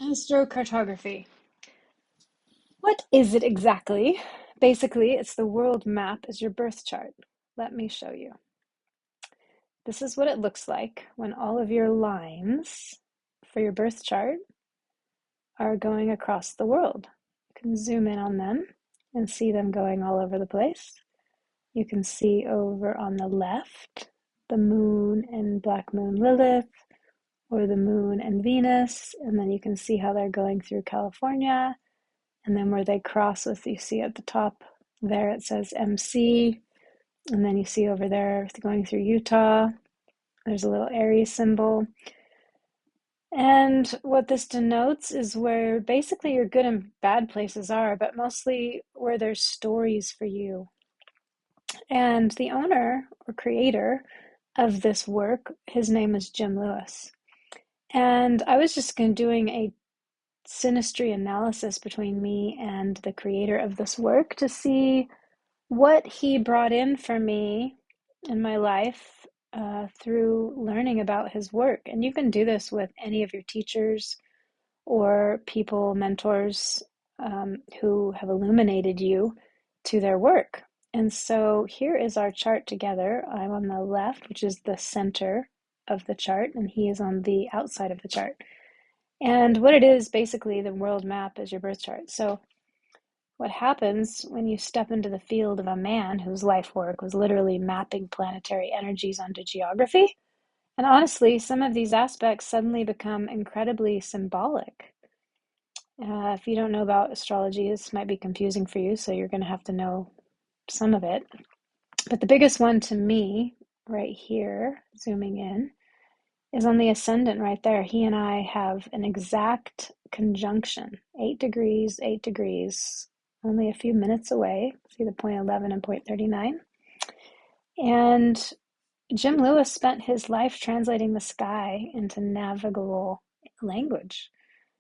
Astrocartography. What is it exactly? Basically, it's the world map as your birth chart. Let me show you. This is what it looks like when all of your lines for your birth chart are going across the world. You can zoom in on them and see them going all over the place. You can see over on the left the moon and black moon Lilith, or the moon and Venus, and then you can see how they're going through California. And then where they cross with, you see at the top there, it says MC. And then you see over there going through Utah, there's a little Aries symbol. And what this denotes is where basically your good and bad places are, but mostly where there's stories for you. And the owner or creator of this work, his name is Jim Lewis. And I was just doing a synastry analysis between me and the creator of this work to see what he brought in for me in my life through learning about his work. And you can do this with any of your teachers or people, mentors who have illuminated you to their work. And so here is our chart together. I'm on the left, which is the center of the chart, and he is on the outside of the chart. And what it is, basically, the world map is your birth chart. So what happens when you step into the field of a man whose life work was literally mapping planetary energies onto geography? And honestly, some of these aspects suddenly become incredibly symbolic. If you don't know about astrology, this might be confusing for you, so you're going to have to know some of it. But the biggest one to me, right here, zooming in, is on the ascendant right there. He and I have an exact conjunction, 8 degrees, only a few minutes away. See the point 11 and point 39. And Jim Lewis spent his life translating the sky into navigable language.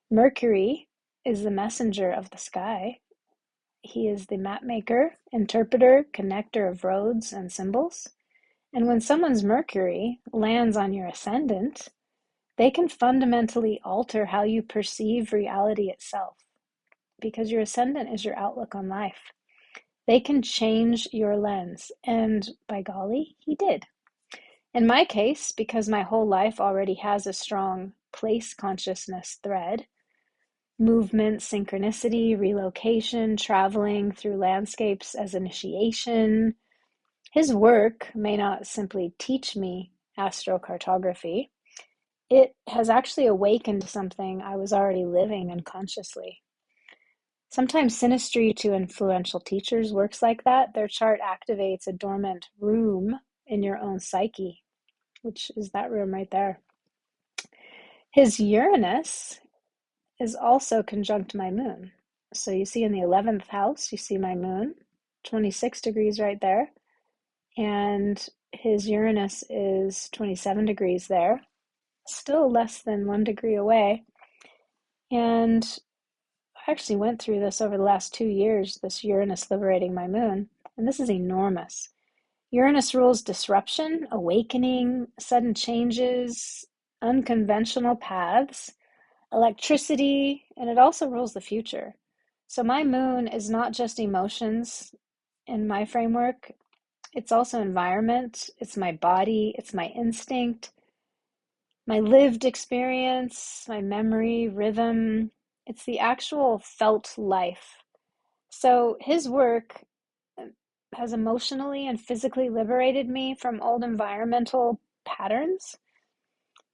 Mercury is the messenger of the sky. He is the map maker, interpreter, connector of roads and symbols. And when someone's Mercury lands on your ascendant, they can fundamentally alter how you perceive reality itself, because your ascendant is your outlook on life. They can change your lens, and by golly, he did. In my case, because my whole life already has a strong place consciousness thread, movement, synchronicity, relocation, traveling through landscapes as initiation, his work may not simply teach me astrocartography, it has actually awakened something I was already living unconsciously. Sometimes synastry to influential teachers works like that. Their chart activates a dormant room in your own psyche, which is that room right there. His Uranus is also conjunct my moon. So you see in the 11th house, you see my moon, 26 degrees right there. And his Uranus is 27 degrees there, still less than 1 degree away. And I actually went through this over the last 2 years, this Uranus liberating my moon, and this is enormous. Uranus rules disruption, awakening, sudden changes, unconventional paths, electricity, and it also rules the future. So my moon is not just emotions in my framework, it's also environment, it's my body, it's my instinct, my lived experience, my memory, rhythm. It's the actual felt life. So his work has emotionally and physically liberated me from old environmental patterns.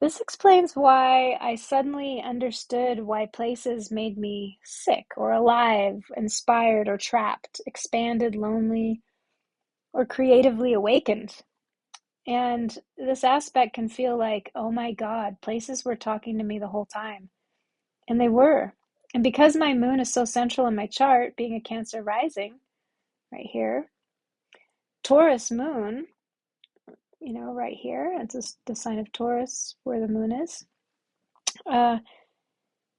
This explains why I suddenly understood why places made me sick or alive, inspired or trapped, expanded, lonely, or creatively awakened. And this aspect can feel like, oh my God, places were talking to me the whole time. And they were. And because my moon is so central in my chart, being a Cancer rising, right here, Taurus moon, right here, it's just the sign of Taurus where the moon is.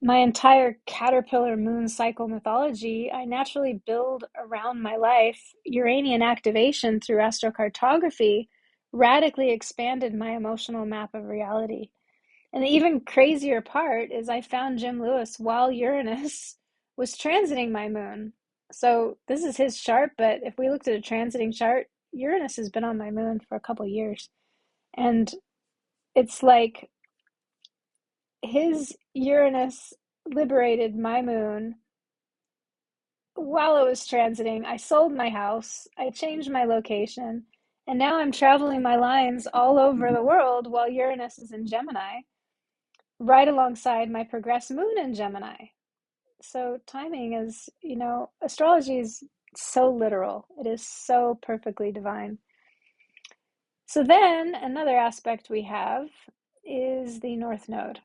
My entire caterpillar moon cycle mythology, I naturally build around my life. Uranian activation through astrocartography radically expanded my emotional map of reality. And the even crazier part is I found Jim Lewis while Uranus was transiting my moon. So this is his chart, but if we looked at a transiting chart, Uranus has been on my moon for a couple years. And it's like his Uranus liberated my moon while it was transiting. I sold my house, I changed my location, and now I'm traveling my lines all over the world while Uranus is in Gemini, right alongside my progressed moon in Gemini. So timing is, astrology is so literal. It is so perfectly divine. So then another aspect we have is the North Node.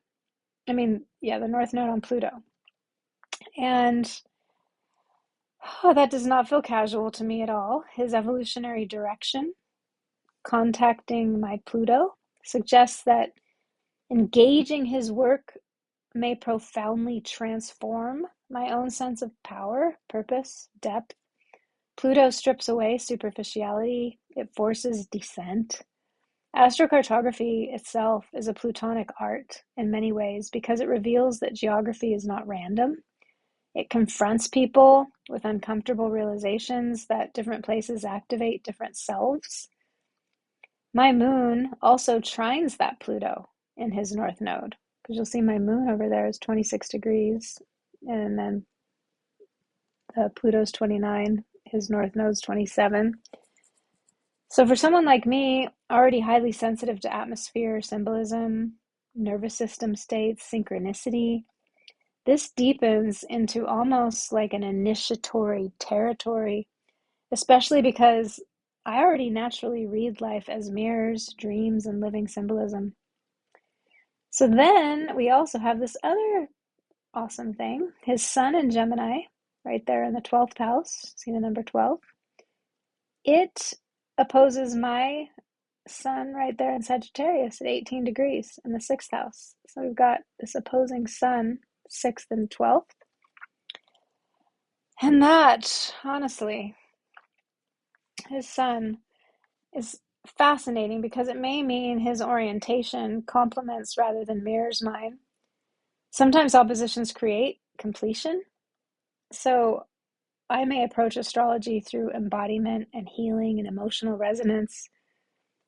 The North Node on Pluto. And that does not feel casual to me at all. His evolutionary direction, contacting my Pluto, suggests that engaging his work may profoundly transform my own sense of power, purpose, depth. Pluto strips away superficiality, it forces descent. Astrocartography itself is a Plutonic art in many ways because it reveals that geography is not random. It confronts people with uncomfortable realizations that different places activate different selves. My moon also trines that Pluto in his North Node, because you'll see my moon over there is 26 degrees, and then Pluto's 29, his North Node's 27. So for someone like me, already highly sensitive to atmosphere, symbolism, nervous system states, synchronicity, this deepens into almost like an initiatory territory, especially because I already naturally read life as mirrors, dreams, and living symbolism. So then we also have this other awesome thing. His sun in Gemini, right there in the 12th house, see the number 12? It opposes my sun right there in Sagittarius at 18 degrees in the 6th house. So we've got this opposing sun, 6th and 12th. And that, honestly, his sun is fascinating because it may mean his orientation complements rather than mirrors mine. Sometimes oppositions create completion. So I may approach astrology through embodiment and healing and emotional resonance,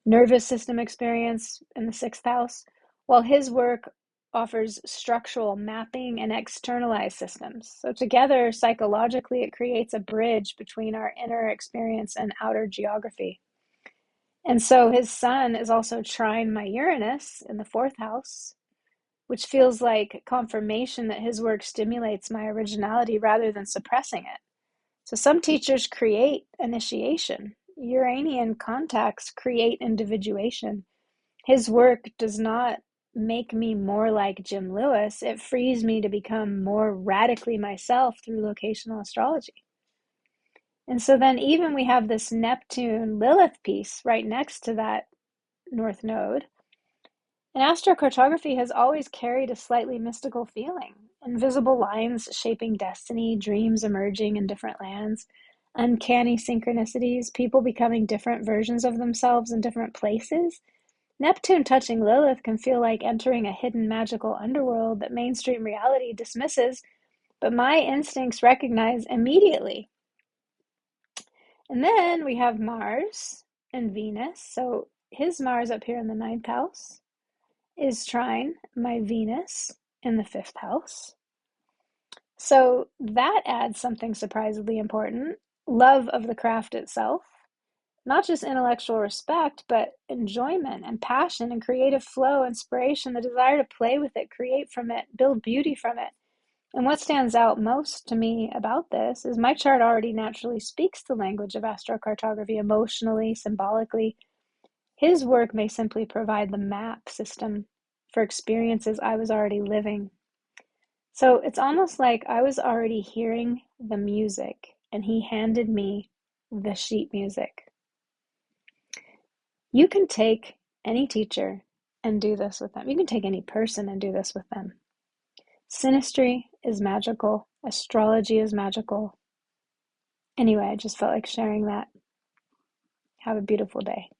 nervous system experience in the 6th house, while his work offers structural mapping and externalized systems. So together, psychologically, it creates a bridge between our inner experience and outer geography. And so his sun is also trine my Uranus in the 4th house, which feels like confirmation that his work stimulates my originality rather than suppressing it. So some teachers create initiation. Uranian contacts create individuation. His work does not make me more like Jim Lewis. It frees me to become more radically myself through locational astrology. And so then even we have this Neptune Lilith piece right next to that North Node. And astrocartography has always carried a slightly mystical feeling. Invisible lines shaping destiny, dreams emerging in different lands, uncanny synchronicities, people becoming different versions of themselves in different places. Neptune touching Lilith can feel like entering a hidden magical underworld that mainstream reality dismisses, but my instincts recognize immediately. And then we have Mars and Venus. So his Mars up here in the 9th house is trine my Venus in the 5th house. So that adds something surprisingly important: love of the craft itself, not just intellectual respect, but enjoyment and passion and creative flow, inspiration, the desire to play with it, create from it, build beauty from it. And what stands out most to me about this is my chart already naturally speaks the language of astrocartography emotionally, symbolically. His work may simply provide the map system for experiences I was already living. So it's almost like I was already hearing the music and he handed me the sheet music. You can take any teacher and do this with them. You can take any person and do this with them. Synastry is magical. Astrology is magical. Anyway, I just felt like sharing that. Have a beautiful day.